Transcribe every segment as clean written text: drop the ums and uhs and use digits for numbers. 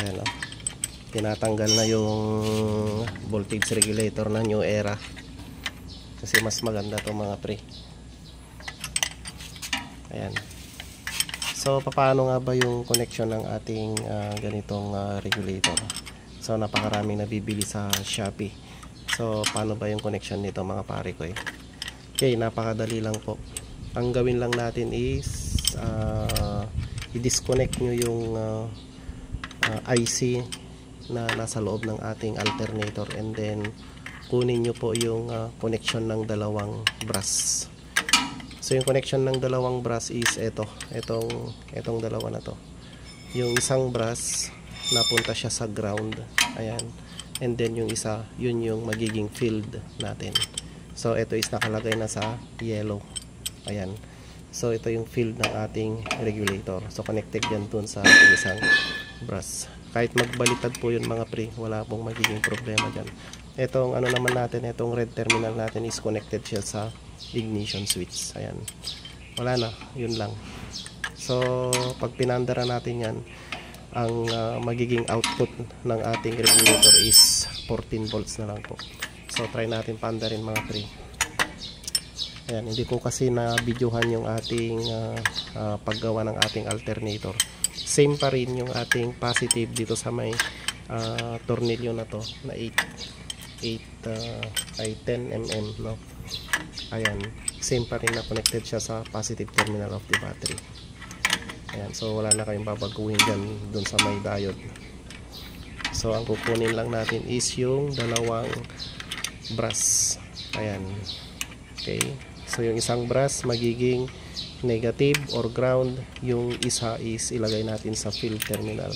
Ayan o. Tinatanggal na yung voltage regulator na New Era. Kasi mas maganda to mga pre. Ayan. So paano nga ba yung connection ng ating ganitong regulator? So napakaraming nabibili sa Shopee. So paano ba yung connection nito mga pare ko? Okay, napakadali lang po. Ang gawin lang natin is i-disconnect nyo yung IC na nasa loob ng ating alternator, and then kunin nyo po yung connection ng dalawang brass. So yung connection ng dalawang brass is itong dalawa na to. Yung isang brass napunta siya sa ground, ayan, and then yung isa, yun yung magiging field natin. So ito is nakalagay na sa yellow, ayan. So ito yung field ng ating regulator. So connected yan dun sa isang brass. Kahit magbalitad po yun mga pre, wala pong magiging problema dyan. Itong ano naman natin, itong red terminal natin is connected siya sa ignition switch. Ayan. Wala na, yun lang. So pag pinandara natin yan, ang magiging output ng ating regulator is 14 volts na lang po. So try natin pandarin mga pre. Ayan, hindi ko kasi na videohan yung ating paggawa ng ating alternator. Same pa rin yung ating positive dito sa may tornilyo na to na 10 mm, no? Ayan, same pa rin na connected siya sa positive terminal of the battery. Ayan, so wala na kayong babaguhin dun sa may diode. So ang kukunin lang natin is yung dalawang brass. Ayan. Okay, so yung isang brass magiging negative or ground, yung isa is ilagay natin sa field terminal.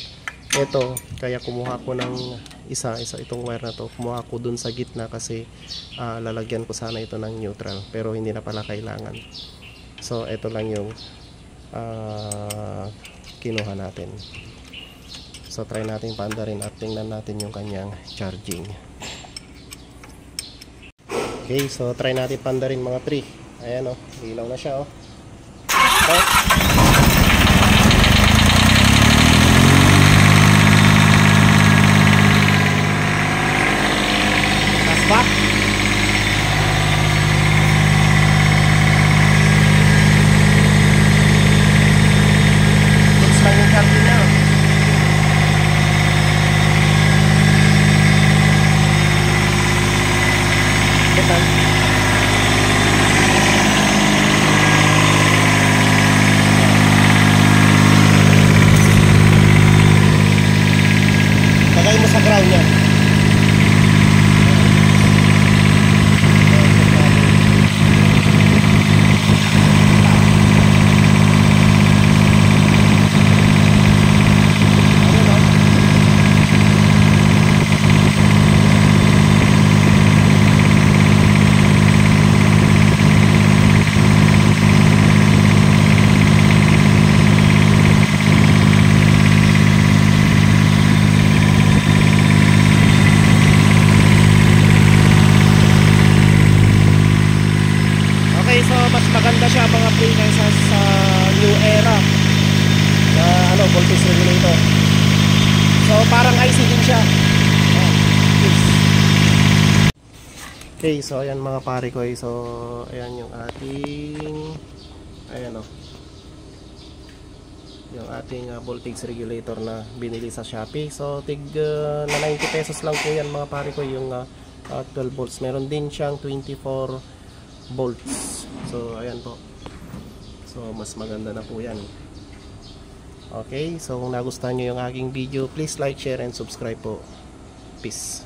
Ito, kaya kumuha ko ng isa itong wire na to, kumuha ko dun sa gitna kasi lalagyan ko sana ito ng neutral, pero hindi na pala kailangan. So ito lang yung kinuha natin. So try natin paandarin at tingnan natin yung kanyang charging. Okay, so try natin paandarin mga pre. Ayan o, ilaw na siya o. Okay. Back. Looks lang yung charging niya. Ito. Tagay mo sa ground niya. So mas maganda siya mga pre kaysa sa New Era na voltage regulator. So parang IC din siya. Okay, so ayan mga pare ko. So ayan yung ating yung ating voltage regulator na binili sa Shopee. So tig na 90 pesos lang po yan mga pare ko, yung 12 volts. Meron din siyang 24 volts. So ayan po. So mas maganda na po yan. Okay, so kung nagustuhan nyo yung aking video, please like, share, and subscribe po. Peace.